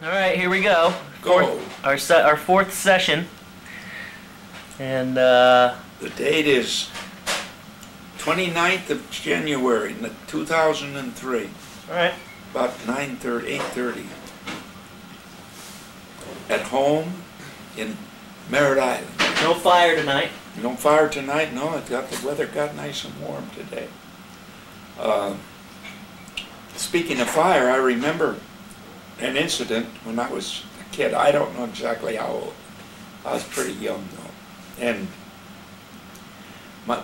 All right, here we go. Go. Our fourth session, and The date is 29th of January, 2003. all right. About 9:30, 8:30. At home in Merritt Island. No fire tonight. No fire tonight. No, the weather got nice and warm today. Speaking of fire, I remember an incident when I was a kid. I don't know exactly how old. I was pretty young though, and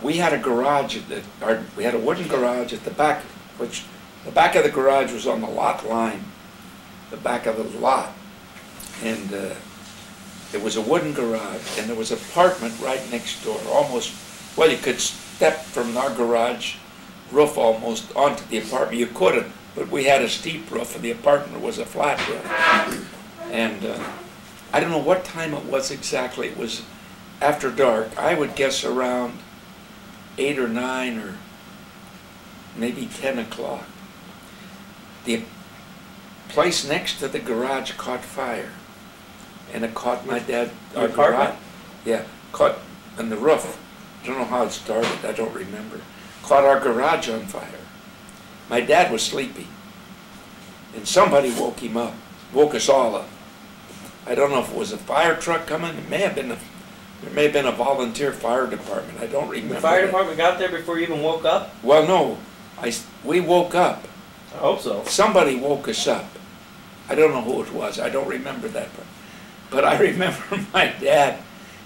we had a garage we had a wooden garage at the back, which the back of the garage was on the lot line, the back of the lot, and it was a wooden garage, and there was an apartment right next door. Almost, well, you could step from our garage roof almost onto the apartment. You couldn't, but we had a steep roof, and the apartment was a flat roof. And I don't know what time it was exactly. It was after dark. I would guess around 8 or 9 or maybe 10 o'clock. The place next to the garage caught fire, and it caught my dad. Our apartment? Yeah, caught on the roof. I don't know how it started. I don't remember. Caught our garage on fire. My dad was sleeping, and somebody woke him up, woke us all up. I don't know if it was a fire truck coming. It may have been there may have been a volunteer fire department. I don't remember. The fire department got there before you even woke up? Well, no. We woke up. I hope so. Somebody woke us up. I don't know who it was. I don't remember that part. But I remember my dad.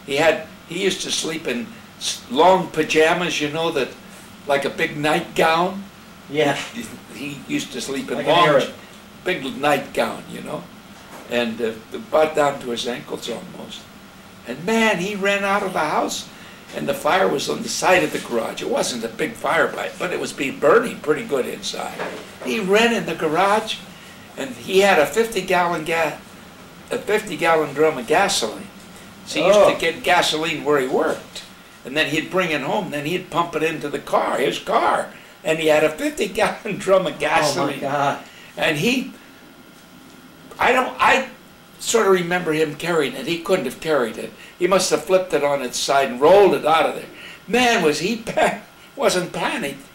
He used to sleep in long pajamas, you know, that like a big nightgown. Yeah. He used to sleep in like long, big nightgown, you know, and about down to his ankles almost. And man, he ran out of the house, and the fire was on the side of the garage. It wasn't a big fire, but it was burning pretty good inside. He ran in the garage, and he had a 50-gallon drum of gasoline. So he used to get gasoline where he worked, and then he'd bring it home. Then he'd pump it into the car, his car, and he had a 50-gallon drum of gasoline. Oh my God! And I sort of remember him carrying it. He couldn't have carried it. He must have flipped it on its side and rolled it out of there. Man, was he wasn't panicked.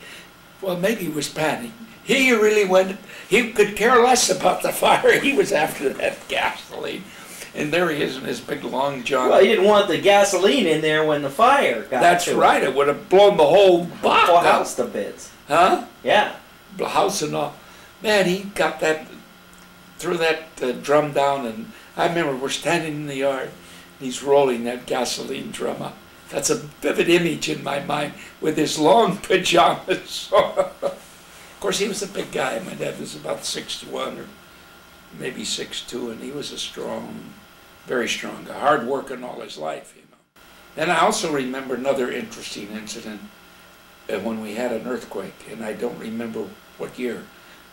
Well, maybe he was panicked. He really he could care less about the fire. He was after that gasoline. And there he is in his big long john. Well, he didn't want the gasoline in there when the fire got That's to right. It would have blown the whole box whole out. house to bits. Huh? Yeah. The house and all. Man, he got that, threw that drum down, and I remember we're standing in the yard, and he's rolling that gasoline drum up. That's a vivid image in my mind with his long pajamas. Of course, he was a big guy. My dad was about 6'1" or maybe 6'2", and he was very strong, hard working all his life, you know. And I also remember another interesting incident when we had an earthquake, and I don't remember what year.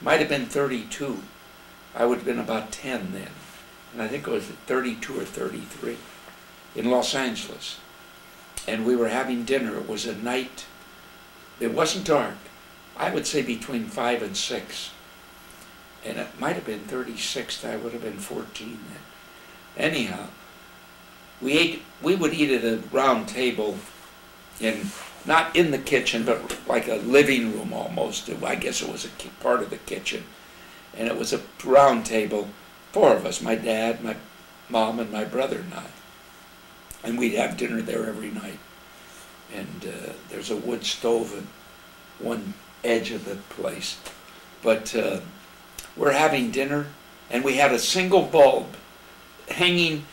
Might have been 32. I would have been about 10 then. And I think it was 32 or 33 in Los Angeles. And we were having dinner. It was a night. It wasn't dark. I would say between 5 and 6. And it might have been 36. I would have been 14 then. Anyhow, we would eat at a round table not in the kitchen, but like a living room almost. I guess it was a part of the kitchen. And it was a round table, 4 of us, my dad, my mom, and my brother and I. And we'd have dinner there every night. And there's a wood stove at one edge of the place. But we're having dinner, and we had a single bulb hanging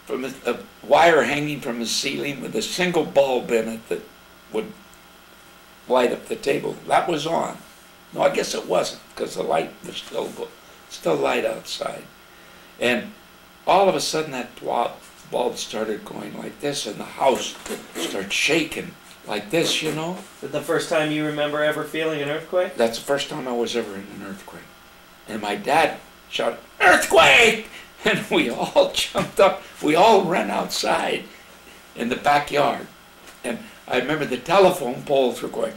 from a wire hanging from the ceiling with a single bulb in it that would light up the table. That was on. No, I guess it wasn't, because the light was still light outside. And all of a sudden that bulb started going like this, and the house started shaking like this, you know. Is it the first time you remember ever feeling an earthquake? That's the first time I was ever in an earthquake. And my dad shouted, "Earthquake!" And we all jumped up. We all ran outside in the backyard. And I remember the telephone poles were going,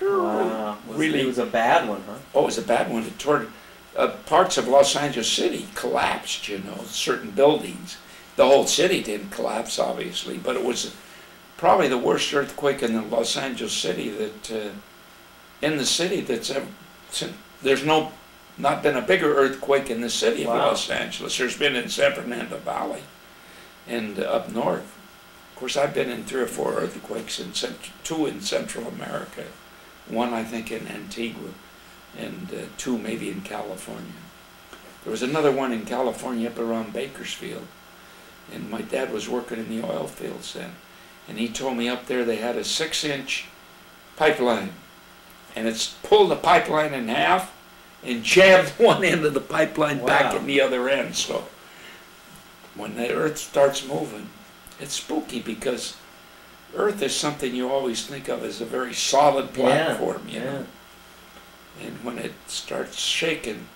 Wow. Really? It was a bad one, huh? Oh, it was a bad one. It tore parts of Los Angeles City collapsed, you know, certain buildings. The whole city didn't collapse, obviously, but it was probably the worst earthquake in the Los Angeles City in the city that's ever, there's not been a bigger earthquake in the city of Los Angeles. There's been in San Fernando Valley and up north. Of course, I've been in 3 or 4 earthquakes, 2 in Central America, 1 I think in Antigua, and 2 maybe in California. There was another one in California up around Bakersfield, and my dad was working in the oil fields then, and he told me up there they had a 6-inch pipeline, and it's pulled the pipeline in half and jammed one end of the pipeline back in the other end. So when the earth starts moving, it's spooky, because earth is something you always think of as a very solid platform, you know. And when it starts shaking,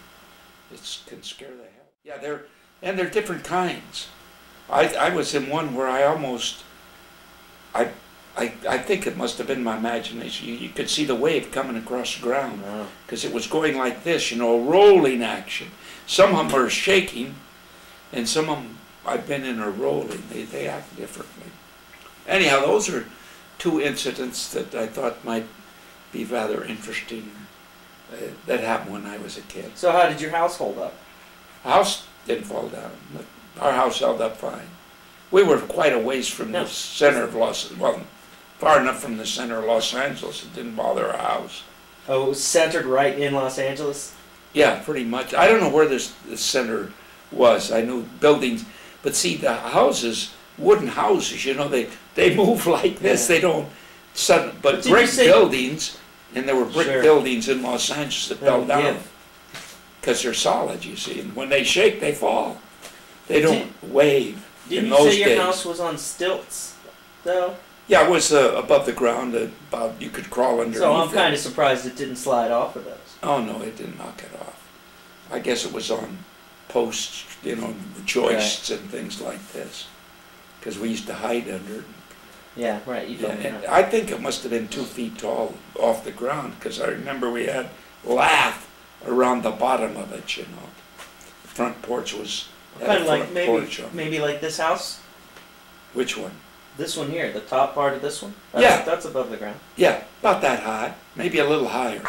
it can scare the hell. Yeah, they're different kinds. I was in one where I think it must have been my imagination. You could see the wave coming across the ground, because it was going like this, you know, a rolling action. Some of them are shaking, and some of them I've been in are rolling. They act differently. Anyhow, those are 2 incidents that I thought might be rather interesting that happened when I was a kid. So how did your house hold up? The house didn't fall down. Our house held up fine. We were quite a ways from the center of far enough from the center of Los Angeles, it didn't bother our house. Oh, it was centered right in Los Angeles? Yeah, pretty much. I don't know where the center was. I knew buildings, but see, the houses, wooden houses, you know, they move like this. They don't, but brick buildings, and there were brick buildings in Los Angeles that fell down because they're solid, you see. And when they shake, they fall. They don't wave. Didn't you say your house was on stilts, though? Yeah, it was above the ground. About you could crawl underneath. So I'm kind of surprised it didn't slide off of those. Oh no, it didn't knock it off. I guess it was on posts, you know, joists and things like this, because we used to hide under it. Yeah, right. You told me that. I think it must have been 2 feet tall off the ground, because I remember we had lath around the bottom of it. You know, the front porch was kind of like maybe like this house. Which one? This one here, the top part of this one? That's above the ground. Yeah, about that high, maybe a little higher.